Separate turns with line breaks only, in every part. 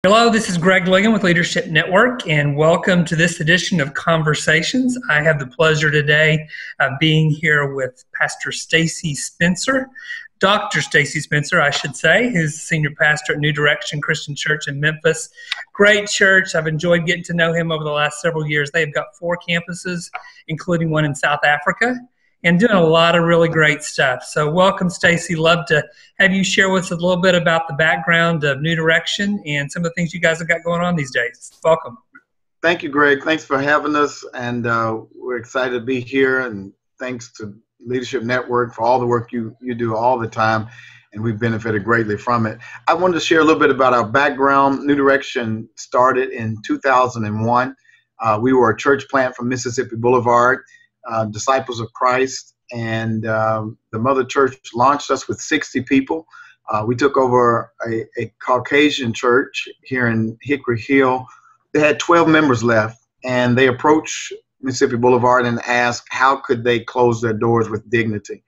Hello, this is Greg Ligon with Leadership Network, and welcome to this edition of Conversations. I have the pleasure today of being here with Pastor Stacy Spencer, Dr. Stacy Spencer, I should say, who's senior pastor at New Direction Christian Church in Memphis. Great church. I've enjoyed getting to know him over the last several years. They've got 4 campuses, including one in South Africa, and doing a lot of really great stuff. So welcome, Stacy. Love to have you share with us a little bit about the background of New Direction and some of the things you guys have got going on these days. Welcome.
Thank you, Greg. Thanks for having us, and we're excited to be here, and thanks to Leadership Network for all the work you do all the time, and we've benefited greatly from it. I wanted to share a little bit about our background. New Direction started in 2001. We were a church plant from Mississippi Boulevard, Disciples of Christ, and the mother church launched us with 60 people. We took over a Caucasian church here in Hickory Hill. They had 12 members left, and they approached Mississippi Boulevard and asked how could they close their doors with dignity.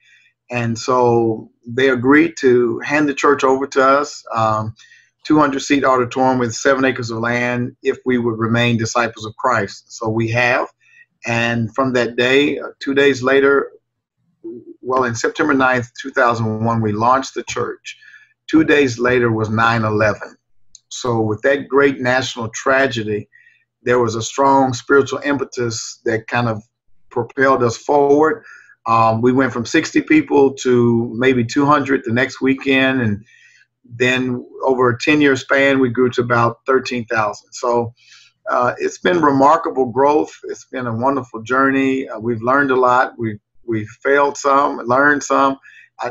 And so they agreed to hand the church over to us, 200-seat auditorium with 7 acres of land, if we would remain disciples of Christ. So we have. And from that day, 2 days later, well, in September 9th, 2001, we launched the church. 2 days later was 9/11. So with that great national tragedy, there was a strong spiritual impetus that kind of propelled us forward. We went from 60 people to maybe 200 the next weekend. And then over a 10-year span, we grew to about 13,000. So it's been remarkable growth. It's been a wonderful journey. We've learned a lot. We've failed some, learned some.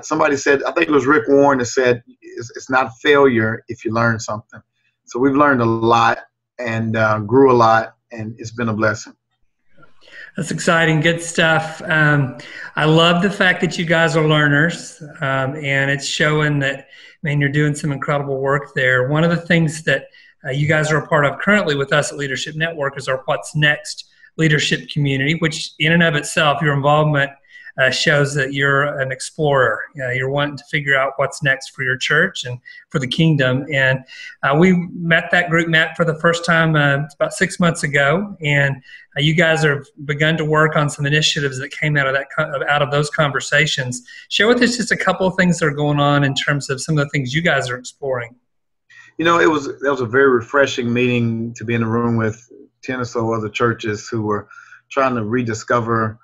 Somebody said, I think it was Rick Warren, that said, it's not failure if you learn something. So we've learned a lot and grew a lot, and it's been a blessing.
That's exciting. Good stuff. I love the fact that you guys are learners, and it's showing that, man, you're doing some incredible work there. One of the things that you guys are a part of currently with us at Leadership Network is our What's Next leadership community, which in and of itself, your involvement shows that you're an explorer. You're wanting to figure out what's next for your church and for the kingdom. And we met that group, Matt, for the first time about 6 months ago. And you guys have begun to work on some initiatives that came out of those conversations. Share with us just a couple of things that are going on in terms of some of the things you guys are exploring.
You know, that was a very refreshing meeting to be in a room with 10 or so other churches who were trying to rediscover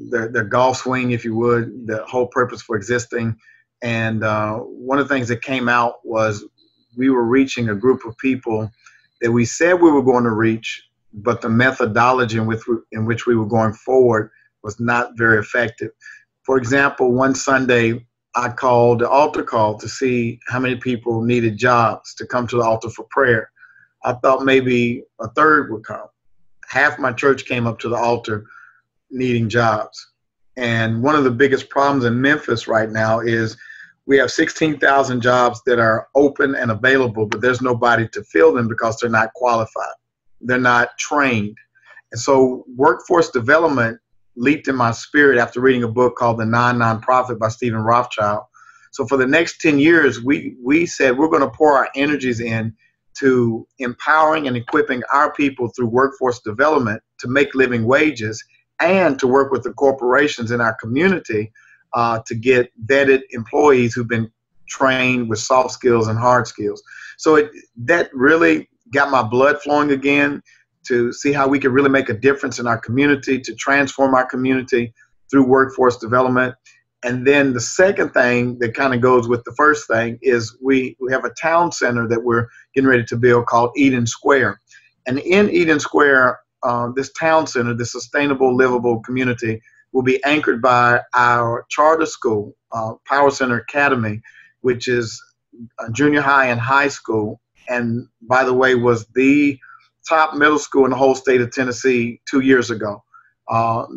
their golf swing, if you would, the whole purpose for existing. And one of the things that came out was we were reaching a group of people that we said we were going to reach, but the methodology in which we were going forward was not very effective. For example, one Sunday, I called the altar call to see how many people needed jobs to come to the altar for prayer. I thought maybe a third would come. Half my church came up to the altar needing jobs. And one of the biggest problems in Memphis right now is we have 16,000 jobs that are open and available, but there's nobody to fill them because they're not qualified. They're not trained. And so workforce development leaped in my spirit after reading a book called The Non-Nonprofit by Stephen Rothschild. So for the next 10 years, we said we're going to pour our energies in to empowering and equipping our people through workforce development to make living wages and to work with the corporations in our community to get vetted employees who've been trained with soft skills and hard skills. So that really got my blood flowing again to see how we could really make a difference in our community, to transform our community through workforce development. And then the second thing that kind of goes with the first thing is we have a town center that we're getting ready to build called Eden Square. And in Eden Square, this town center, this sustainable, livable community, will be anchored by our charter school, Power Center Academy, which is a junior high and high school. And by the way, was the top middle school in the whole state of Tennessee 2 years ago.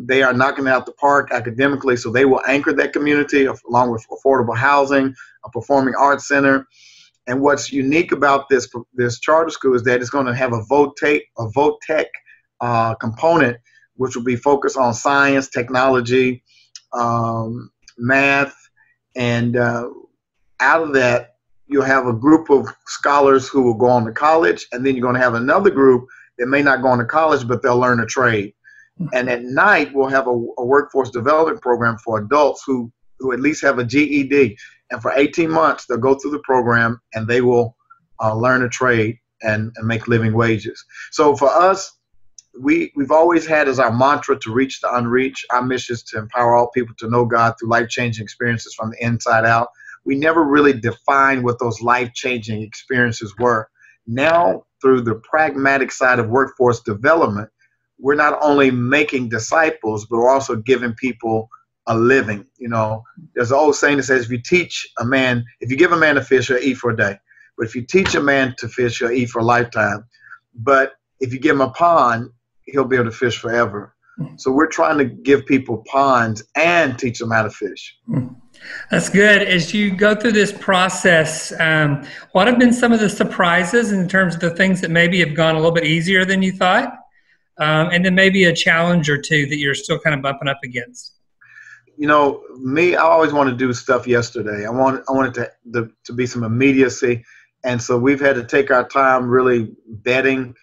They are knocking it out the park academically, so they will anchor that community along with affordable housing, a performing arts center. And what's unique about this charter school is that it's going to have a vote tech component, which will be focused on science, technology, math, and out of that, you'll have a group of scholars who will go on to college, and then you're going to have another group that may not go on to college, but they'll learn a trade. And at night, we'll have a workforce development program for adults who at least have a GED. And for 18 months, they'll go through the program, and they will learn a trade and make living wages. So for us, we've always had as our mantra to reach the unreached. Our mission is to empower all people to know God through life-changing experiences from the inside out. We never really defined what those life-changing experiences were. Now, through the pragmatic side of workforce development, we're not only making disciples, but we're also giving people a living. You know, there's an old saying that says, if you give a man a fish, he'll eat for a day. But if you teach a man to fish, he'll eat for a lifetime. But if you give him a pond, he'll be able to fish forever. So we're trying to give people ponds and teach them how to fish.
That's good. As you go through this process, what have been some of the surprises in terms of the things that maybe have gone a little bit easier than you thought? And then maybe a challenge or two that you're still kind of bumping up against?
You know, me, I always want to do stuff yesterday. I want it to be some immediacy. And so we've had to take our time really vetting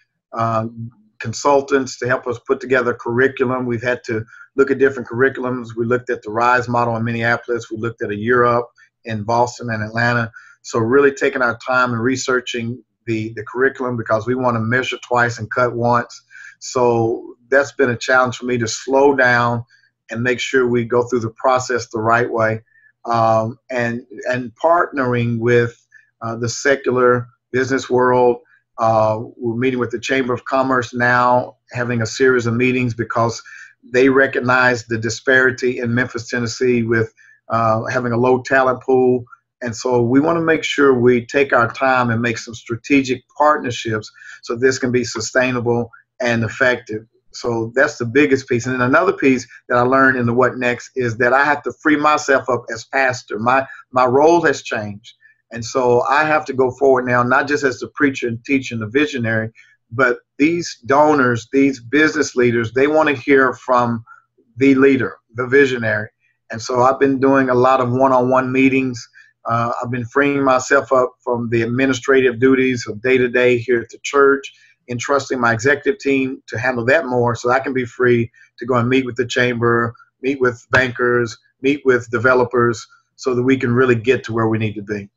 consultants to help us put together curriculum. We've had to look at different curriculums. We looked at the RISE model in Minneapolis. We looked at a Europe in Boston and Atlanta. So really taking our time and researching the curriculum, because we want to measure twice and cut once. So that's been a challenge for me to slow down and make sure we go through the process the right way, and partnering with the secular business world. We're meeting with the Chamber of Commerce now, having a series of meetings because they recognize the disparity in Memphis, Tennessee with having a low talent pool. And so we want to make sure we take our time and make some strategic partnerships so this can be sustainable and effective. So that's the biggest piece. And then another piece that I learned in the What Next is that I have to free myself up as pastor. My role has changed. And so I have to go forward now, not just as the preacher and teacher and the visionary, but these donors, these business leaders, they want to hear from the leader, the visionary. And so I've been doing a lot of one-on-one meetings. I've been freeing myself up from the administrative duties of day-to-day here at the church, entrusting my executive team to handle that more so I can be free to go and meet with the chamber, meet with bankers, meet with developers so that we can really get to where we need to be.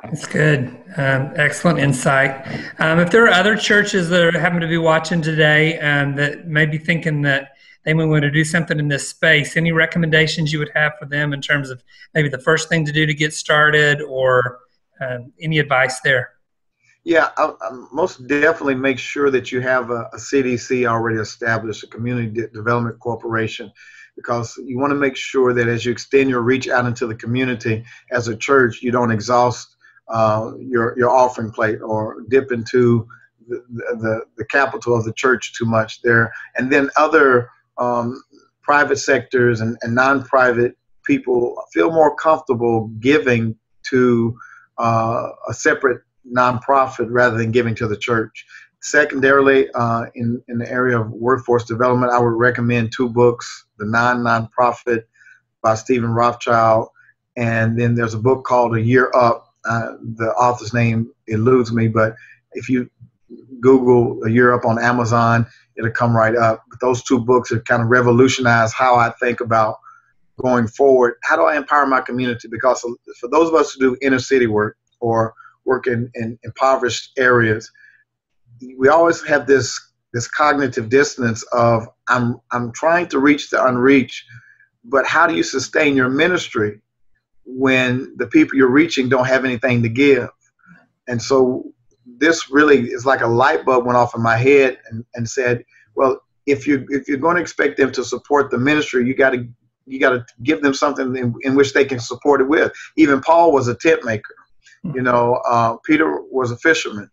That's good. Excellent insight. If there are other churches that happen to be watching today that may be thinking that they may want to do something in this space, any recommendations you would have for them in terms of maybe the first thing to do to get started, or any advice there?
Yeah, I most definitely make sure that you have a CDC already established, a Community Development Corporation, because you want to make sure that as you extend your reach out into the community as a church, you don't exhaust your offering plate or dip into the capital of the church too much there. And then other private sectors and non-private people feel more comfortable giving to a separate nonprofit rather than giving to the church. Secondarily, in the area of workforce development, I would recommend two books: The Non-Nonprofit by Stephen Rothschild, and then there's a book called A Year Up. The author's name eludes me, but if you Google A Year Up on Amazon, it'll come right up. But those two books have kind of revolutionized how I think about going forward. How do I empower my community? Because for those of us who do inner city work or work in impoverished areas, we always have this cognitive dissonance of I'm trying to reach the unreached, but how do you sustain your ministry when the people you're reaching don't have anything to give? And so this really is like a light bulb went off in my head and said, well, if you're going to expect them to support the ministry, you got to give them something in which they can support it with. Even Paul was a tent maker. You know, Peter was a fisherman.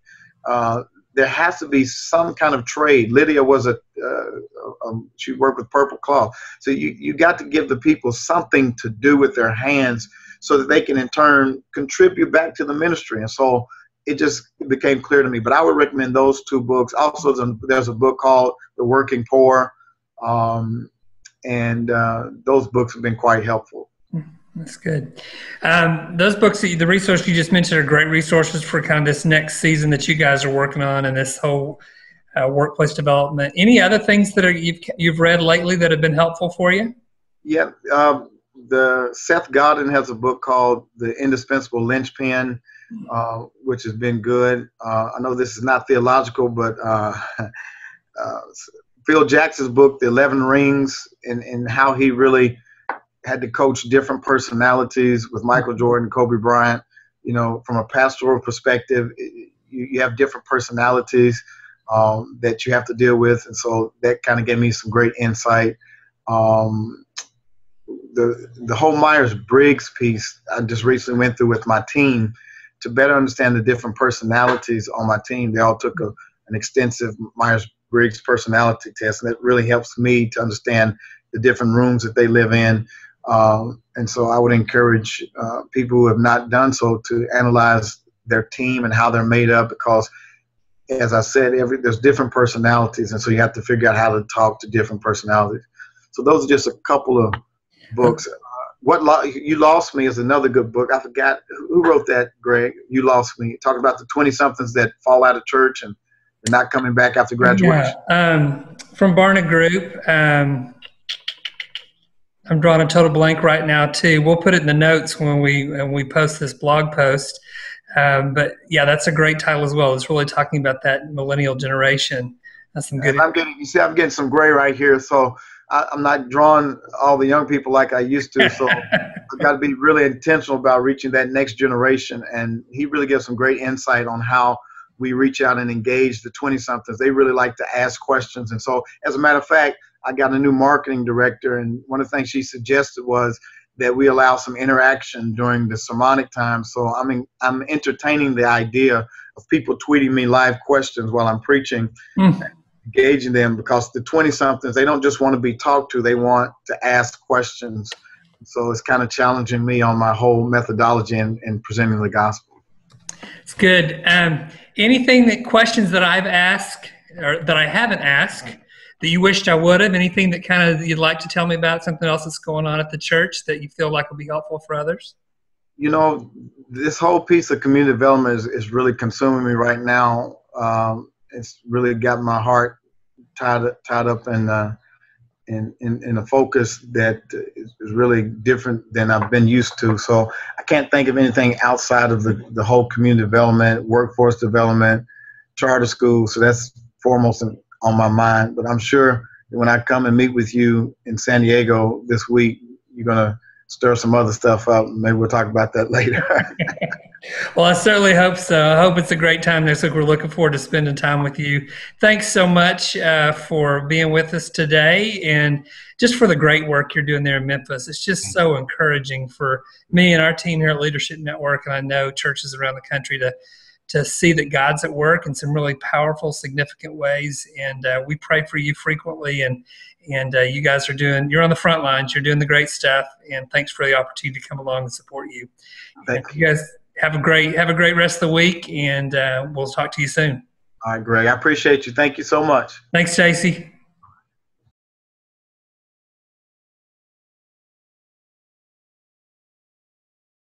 there has to be some kind of trade. Lydia was she worked with Purple Cloth. So you got to give the people something to do with their hands so that they can in turn contribute back to the ministry. And so it just became clear to me. But I would recommend those two books. Also, there's a book called The Working Poor. And those books have been quite helpful.
That's good. Those books, the resources you just mentioned, are great resources for kind of this next season that you guys are working on and this whole workplace development. Any other things that you've read lately that have been helpful for you?
Yeah, the Seth Godin has a book called The Indispensable Linchpin, which has been good. I know this is not theological, but Phil Jackson's book, The 11 Rings, and how he really had to coach different personalities with Michael Jordan, Kobe Bryant. You know, from a pastoral perspective, you have different personalities that you have to deal with. And so that kind of gave me some great insight. The whole Myers-Briggs piece I just recently went through with my team to better understand the different personalities on my team. They all took an extensive Myers-Briggs personality test, and it really helps me to understand the different rooms that they live in. And so I would encourage people who have not done so to analyze their team and how they're made up, because, as I said, there's different personalities, and so you have to figure out how to talk to different personalities. So those are just a couple of books. You Lost Me is another good book. I forgot who wrote that, Greg. You Lost Me. Talk about the 20-somethings that fall out of church and they're not coming back after graduation.
Yeah. From Barna Group. I'm drawing a total blank right now too. We'll put it in the notes when we post this blog post. But yeah, that's a great title as well. It's really talking about that millennial generation. That's some good.
I'm getting some gray right here. So I'm not drawing all the young people like I used to. So I've got to be really intentional about reaching that next generation. And he really gives some great insight on how we reach out and engage the 20-somethings. They really like to ask questions. And so, as a matter of fact, I got a new marketing director, and one of the things she suggested was that we allow some interaction during the sermonic time. So I'm entertaining the idea of people tweeting me live questions while I'm preaching, engaging them, because the 20-somethings, they don't just want to be talked to, they want to ask questions. So it's kind of challenging me on my whole methodology in presenting the gospel.
It's good. Questions that I've asked or that I haven't asked that you wished I would have? Anything that kind of you'd like to tell me about, something else that's going on at the church that you feel like will be helpful for others?
You know, this whole piece of community development is really consuming me right now. It's really got my heart tied up in a focus that is really different than I've been used to. So I can't think of anything outside of the whole community development, workforce development, charter school. So that's foremost on my mind. But I'm sure when I come and meet with you in San Diego this week, you're going to stir some other stuff up. Maybe we'll talk about that later.
Well, I certainly hope so. I hope it's a great time next week. We're looking forward to spending time with you. Thanks so much for being with us today and just for the great work you're doing there in Memphis. It's just so encouraging for me and our team here at Leadership Network, and I know churches around the country, to see that God's at work in some really powerful, significant ways. And we pray for you frequently. And you guys you're on the front lines. You're doing the great stuff. And thanks for the opportunity to come along and support you.
Thank
you. You guys have a great rest of the week. And we'll talk to you soon.
All right, Greg. I appreciate you. Thank you so much.
Thanks, Stacy.